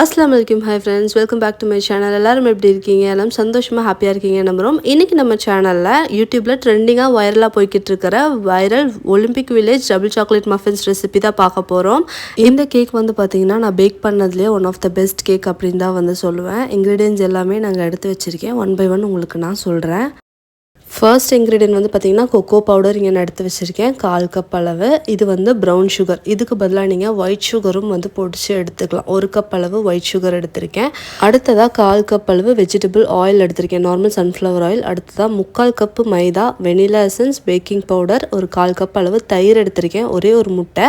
அஸ்ஸலாமு அலைக்கும். Hi friends, welcome back to my channel. எல்லாரும் எப்படி இருக்கீங்க? எல்லாம் சந்தோஷமாக ஹாப்பியாக இருக்கீங்க நம்புகிறோம். இன்றைக்கி நம்ம சேனலில் யூடியூப்பில் ட்ரெண்டிங்காக வைரலாக போய்கிட்டு இருக்கிற viral olympic village double chocolate muffins recipe தான் பார்க்க போகிறோம். இந்த கேக் வந்து பார்த்திங்கன்னா நான் பேக் பண்ணதுலேயே one of the best cake அப்படின்னு தான் வந்து சொல்லுவேன். இன்க்ரீடியன்ஸ் எல்லாமே நாங்கள் எடுத்து வச்சுருக்கேன். ஒன் பை ஒன் உங்களுக்கு நான் சொல்கிறேன். ஃபர்ஸ்ட் இன்க்ரீடியன்ட் வந்து பார்த்திங்கன்னா கொக்கோ பவுடர் இங்கே நான் எடுத்து வச்சுருக்கேன் 1/4 கப் அளவு. இது வந்து ப்ரௌன் சுகர். இதுக்கு பதிலாக நீங்கள் ஒயிட் சுகரும் வந்து பொடிச்சு எடுத்துக்கலாம். 1 கப் அளவு ஒயிட் சுகர் எடுத்திருக்கேன். அடுத்ததாக 1/4 கப் அளவு வெஜிடபிள் ஆயில் எடுத்திருக்கேன், நார்மல் சன்ஃப்ளவர் ஆயில். அடுத்ததாக 3/4 கப்பு மைதா, வெனிலா எசன்ஸ், பேக்கிங் பவுடர், ஒரு 1/4 கப் அளவு தயிர் எடுத்திருக்கேன், ஒரே ஒரு முட்டை,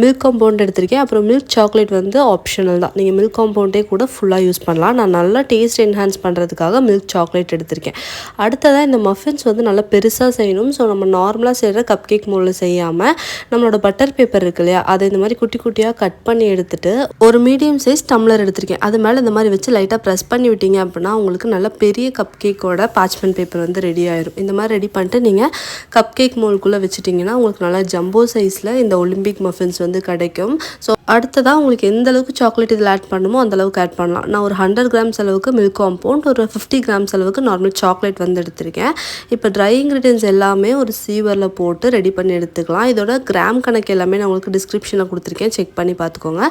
மில்க் காம்பவுண்ட் எடுத்திருக்கேன். அப்புறம் மில்க் சாக்லேட் வந்து ஆப்ஷனல் தான், நீங்கள் மில்க் காம்பவுண்டே கூட ஃபுல்லாக யூஸ் பண்ணலாம். நான் நல்லா டேஸ்ட் என்ஹான்ஸ் பண்ணுறதுக்காக மில்க் சாக்லேட் எடுத்திருக்கேன். அடுத்ததாக இந்த மஃபின்ஸ் வந்து நல்லா பெருசாக செய்யணும். ஸோ நம்ம நார்மலாக செய்கிற கப் கேக் மோல்டில் செய்யாமல் நம்மளோட பட்டர் பேப்பர் இருக்கு இல்லையா, அதை இந்த மாதிரி குட்டி குட்டியாக கட் பண்ணி எடுத்துகிட்டு ஒரு மீடியம் சைஸ் டம்ளர் எடுத்திருக்கேன். அது மேலே இந்த மாதிரி வச்சு லைட்டாக ப்ரெஸ் பண்ணி விட்டீங்க அப்படின்னா உங்களுக்கு நல்ல பெரிய கப் கேக்கோட பார்ச்மெண்ட் பேப்பர் வந்து ரெடி ஆயிரும். இந்த மாதிரி ரெடி பண்ணிட்டு நீங்கள் கப் கேக் மோல்டுக்குள்ளே வச்சுட்டிங்கன்னா உங்களுக்கு நல்லா ஜம்போ சைஸில் இந்த ஒலிம்பிக் மஃபின்ஸ் வந்து கிடைக்கும். ஸோ அடுத்ததாக உங்களுக்கு எந்த அளவுக்கு சாக்லேட் இதில் ஆட் பண்ணுமோ அந்த அளவுக்கு ஆட் பண்ணலாம். நான் ஒரு 100 கிராம்ஸ் அளவுக்கு மில்க் காம்பவுண்ட், ஒரு 50 கிராம்ஸ் அளவுக்கு நார்மல் சாக்லேட் வந்து எடுத்திருக்கேன். இப்போ ட்ரை இன்க்ரீடியன்ஸ் எல்லாமே ஒரு சீவரில் போட்டு ரெடி பண்ணி எடுத்துக்கலாம். இதோட கிராம் கணக்கு எல்லாமே நான் உங்களுக்கு டிஸ்கிரிப்ஷனில் கொடுத்துருக்கேன், செக் பண்ணி பார்த்துக்கோங்க.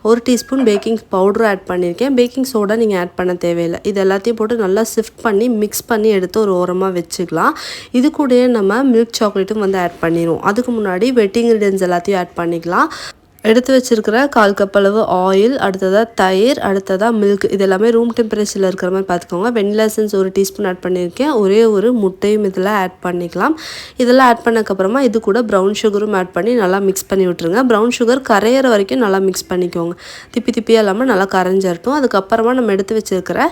1 டீஸ்பூன் பேக்கிங் பவுடரும் ஆட் பண்ணியிருக்கேன். பேக்கிங் சோடா நீங்கள் ஆட் பண்ண தேவையில்லை. இது எல்லாத்தையும் போட்டு நல்லா சிஃப்ட் பண்ணி மிக்ஸ் பண்ணி எடுத்து ஒரு ஓரமாக வச்சுக்கலாம். இது கூடயே நம்ம மில்க் சாக்லேட்டும் வந்து ஆட் பண்ணிடுவோம். அதுக்கு முன்னாடி வெட் இன்க்ரீடியன்ஸ் எல்லாத்தையும் ஆட் பண்ணிக்கலாம். எடுத்து வச்சுருக்கிற 1/4 கப் அளவு ஆயில், அடுத்ததாக தயிர், அடுத்ததாக மில்க், இது எல்லாமே ரூம் டெம்பரேச்சரில் இருக்கிற மாதிரி பார்த்துக்கோங்க. வெனிலா எசன்ஸ் 1 டீஸ்பூன் ஆட் பண்ணியிருக்கேன். ஒரே ஒரு முட்டையும் இதில் ஆட் பண்ணிக்கலாம். இதெல்லாம் ஆட் பண்ணக்கப்புறமா இது கூட ப்ரௌன் சுகரும் ஆட் பண்ணி நல்லா மிக்ஸ் பண்ணி விட்டுருங்க. ப்ரௌன் சுகர் கரையிற வரைக்கும் நல்லா மிக்ஸ் பண்ணிக்கோங்க. திப்பியாக இல்லாமல் நல்லா கரைஞ்சிரட்டும். அதுக்கப்புறமா நம்ம எடுத்து வச்சுருக்கிற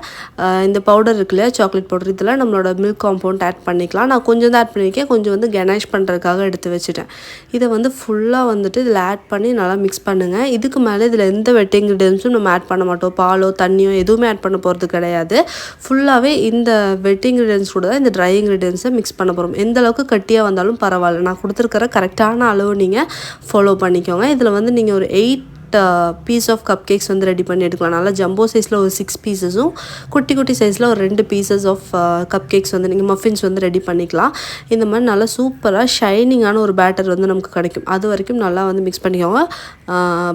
இந்த பவுடர் இருக்கு இல்லையா, சாக்லேட் பவுடர், இதில் நம்மளோட மில்க் காம்பவுண்ட் ஆட் பண்ணிக்கலாம். நான் கொஞ்சம் தான் ஆட் பண்ணியிருக்கேன், கொஞ்சம் வந்து கெனாஷ் பண்ணுறதுக்காக எடுத்து வச்சுட்டேன். இதை வந்து ஃபுல்லாக வந்துட்டு இதில் ஆட் பண்ணி நல்லா மிக்ஸ் பண்ணுங்கள். இதுக்கு மேலே இதில் எந்த வெட் இன்க்ரீடியன்ஸும் நம்ம ஆட் பண்ண மாட்டோம். பாலோ தண்ணியோ எதுவுமே ஆட் பண்ண போகிறது கிடையாது. ஃபுல்லாகவே இந்த வெட் இன்க்ரீடியன்ஸ் கூட தான் இந்த ட்ரை இன்க்ரீடியன்ஸை மிக்ஸ் பண்ண போகிறோம். எந்த அளவுக்கு கட்டியாக வந்தாலும் பரவாயில்ல, நான் கொடுத்துருக்கிற கரெக்டான அளவு நீங்கள் ஃபாலோ பண்ணிக்கோங்க. இதில் வந்து நீங்கள் ஒரு 8 பீஸ் ஆஃப் கப் கேக்ஸ் வந்து ரெடி பண்ணி எடுக்கலாம். நல்லா ஜம்போ சைஸில் ஒரு 6 பீசஸும், குட்டி குட்டி சைஸில் ஒரு 2 பீசஸ் ஆஃப் கப் கேக்ஸ் வந்து நீங்கள் மஃபின்ஸ் வந்து ரெடி பண்ணிக்கலாம். இந்த மாதிரி நல்லா சூப்பராக ஷைனிங்கான ஒரு பேட்டர் வந்து நமக்கு கிடைக்கும். அது வரைக்கும் நல்லா வந்து மிக்ஸ் பண்ணிக்கோங்க.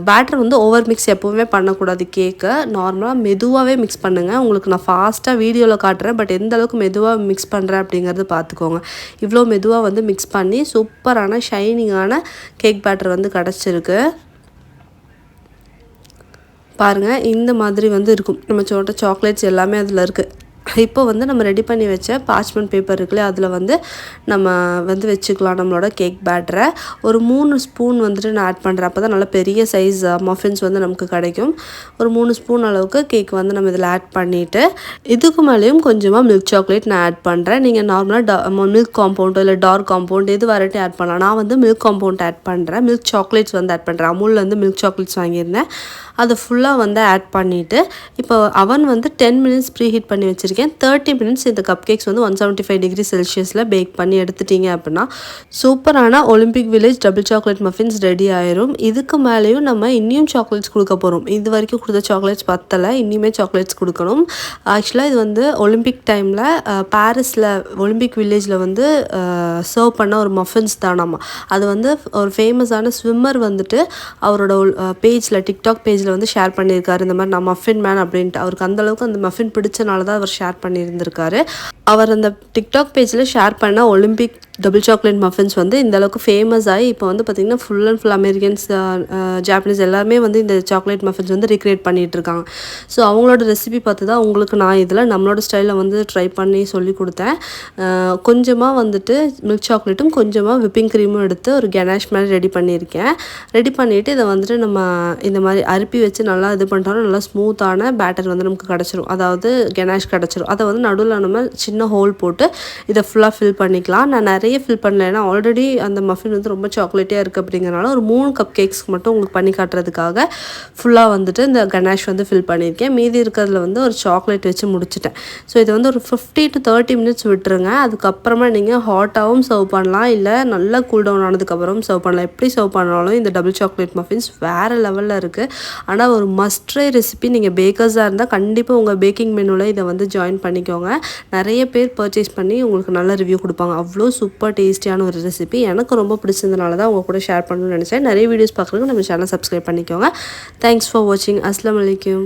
பேட்டர் வந்து ஓவர் மிக்ஸ் எப்போவுமே பண்ணக்கூடாது. கேக்கை நார்மலாக மெதுவாகவே மிக்ஸ் பண்ணுங்கள். உங்களுக்கு நான் ஃபாஸ்ட்டாக வீடியோவில் காட்டுறேன், பட் எந்த அளவுக்கு மெதுவாக மிக்ஸ் பண்ணுறேன் அப்படிங்கிறது பார்த்துக்கோங்க. இவ்வளோ மெதுவாக வந்து மிக்ஸ் பண்ணி சூப்பரான ஷைனிங்கான கேக் பேட்டர் வந்து கிடச்சிருக்கு. பாருங்கள், இந்த மாதிரி வந்து இருக்கும். நம்ம சோட்ட சாக்லேட்ஸ் எல்லாமே அதில் இருக்குது. இப்போ வந்து நம்ம ரெடி பண்ணி வச்ச பார்ச்மெண்ட் பேப்பர் இருக்குல்ல, அதில் வந்து நம்ம வந்து வச்சுக்கலாம் நம்மளோட கேக் பேட்டரை. ஒரு 3 ஸ்பூன் வந்துட்டு நான் ஆட் பண்ணுறேன். அப்போ தான் நல்லா பெரிய சைஸ் மஃபின்ஸ் வந்து நமக்கு கிடைக்கும். ஒரு 3 ஸ்பூன் அளவுக்கு கேக் வந்து நம்ம இதில் ஆட் பண்ணிவிட்டு இதுக்கு மேலேயும் கொஞ்சமாக மில்க் சாக்லேட் நான் ஆட் பண்ணுறேன். நீங்கள் நார்மலாக மில்க் காம்பவுண்டோ இல்லை டார்க் காம்பவுண்ட் எது வரட்டி ஆட் பண்ணலாம். நான் வந்து மில்க் காம்பவுண்ட் ஆட் பண்ணுறேன். மில்க் சாக்லேட்ஸ் வந்து ஆட் பண்ணுறேன். அமுல்லேருந்து மில்க் சாக்லேட்ஸ் வாங்கியிருந்தேன். அதை ஃபுல்லாக வந்து ஆட் பண்ணிவிட்டு இப்போ அவன் வந்து 10 மினிட்ஸ் ப்ரீ ஹீட் பண்ணி வச்சுருக்கேன். 30 மினிட்ஸ் இந்த கப் கேக்ஸ் வந்து 175 டிகிரி செல்சியஸில் பேக் பண்ணி எடுத்துட்டிங்க அப்படின்னா சூப்பரான Olympic village double chocolate muffins ready ஆயிரும். இதுக்கு மேலேயும் நம்ம இன்னும் சாக்லேட்ஸ் கொடுக்க போகிறோம். இது வரைக்கும் கொடுத்த சாக்லேட்ஸ் பத்தலை, இன்னுமே சாக்லேட்ஸ் கொடுக்கணும். ஆக்சுவலாக இது வந்து ஒலிம்பிக் டைமில் பாரிஸில் ஒலிம்பிக் வில்லேஜில் வந்து சர்வ் பண்ண ஒரு மஃபின்ஸ் தானாமா. அது வந்து ஒரு ஃபேமஸான ஸ்விம்மர் வந்துட்டு அவரோட பேஜில், டிக்டாக் பேஜில் வந்து ஷேர் பண்ணியிருக்காரு. இந்த மாதிரி நான் மஃபின் மேன் அப்படின்ட்டு. அவருக்கு அந்தளவுக்கு அந்த மஃபின் பிடிச்சனால தான் அவர் ஷேர் பண்ணியிருந்திருக்காரு. அவர் அந்த டிக்டாக் பேஜில் ஷேர் பண்ண ஒலிம்பிக் டபுள் சாக்லேட் மஃபின்ஸ் வந்து இந்த அளவுக்கு ஃபேமஸ் ஆகி இப்போ வந்து பார்த்திங்கன்னா full and full Americans, Japanese எல்லாருமே வந்து இந்த சாக்லேட் மஃபின்ஸ் வந்து ரீக்ரியேட் பண்ணிகிட்டு இருக்காங்க. ஸோ அவங்களோட ரெசிபி பார்த்து தான் உங்களுக்கு நான் இதில் நம்மளோட ஸ்டைலில் வந்து ட்ரை பண்ணி சொல்லி கொடுத்தேன். கொஞ்சமாக வந்துட்டு மில்க் சாக்லேட்டும் கொஞ்சமாக விப்பிங் க்ரீமும் எடுத்து ஒரு கெனாஷ் மாதிரி ரெடி பண்ணியிருக்கேன். ரெடி பண்ணிவிட்டு இதை வந்துட்டு நம்ம இந்த மாதிரி அரிப்பி வச்சு நல்லா இது பண்ணிட்டோம்னா நல்லா ஸ்மூத்தான பேட்டர் வந்து நமக்கு கிடச்சிரும். அதாவது கெனாஷ் கிடச்சிரும். அதை வந்து நடுவில் நம்ம சின்ன ஹோல் போட்டு இதை ஃபுல்லாக ஃபில் பண்ணிக்கலாம். நான் நிறைய நிறைய ஃபில் பண்ணல, ஏன்னா ஆல்ரெடி அந்த மஃபின் வந்து ரொம்ப சாக்லேட்டியாக இருக்குது அப்படிங்கிறனால ஒரு 3 கப் கேக்ஸ்க்கு மட்டும் உங்களுக்கு பண்ணி காட்டுறதுக்காக ஃபுல்லாக வந்துட்டு இந்த கணேஷ் வந்து ஃபில் பண்ணியிருக்கேன். மீதி இருக்கிறதுல வந்து ஒரு சாக்லேட் வச்சு முடிச்சிட்டேன். ஸோ இதை வந்து ஒரு 50 to 30 மினிட்ஸ் விட்டுருங்க. அதுக்கப்புறமா நீங்கள் ஹாட்டாகவும் சர்வ் பண்ணலாம், இல்லை நல்லா கூல் டவுன் ஆனதுக்கப்புறம் சர்வ் பண்ணலாம். எப்படி சர்வ் பண்ணாலும் இந்த டபுள் சாக்லேட் மஃபின்ஸ் வேறு லெவலில் இருக்குது. ஆனால் ஒரு மஸ்ட் ட்ரை ரெசிபி. நீங்கள் பேக்கர்ஸாக இருந்தால் கண்டிப்பாக உங்கள் பேக்கிங் மெனுவில் இதை வந்து ஜாயின் பண்ணிக்கோங்க. நிறைய பேர் பர்ச்சேஸ் பண்ணி உங்களுக்கு நல்ல ரிவ்யூ கொடுப்பாங்க. அவ்வளோ சூப்பர் டேஸ்டியான ஒரு ரெசிபி. எனக்கு ரொம்ப பிடிச்சதுனால தான் உங்கள் கூட ஷேர் பண்ணணும்னு நினச்சேன். நிறைய வீடியோஸ் பார்க்குறதுக்கு நம்ம சேனல் சப்ஸ்கிரைப் பண்ணிக்கோங்க. தேங்க்ஸ் ஃபார் வாட்சிங். அஸ்ஸலாமு அலைக்கும்.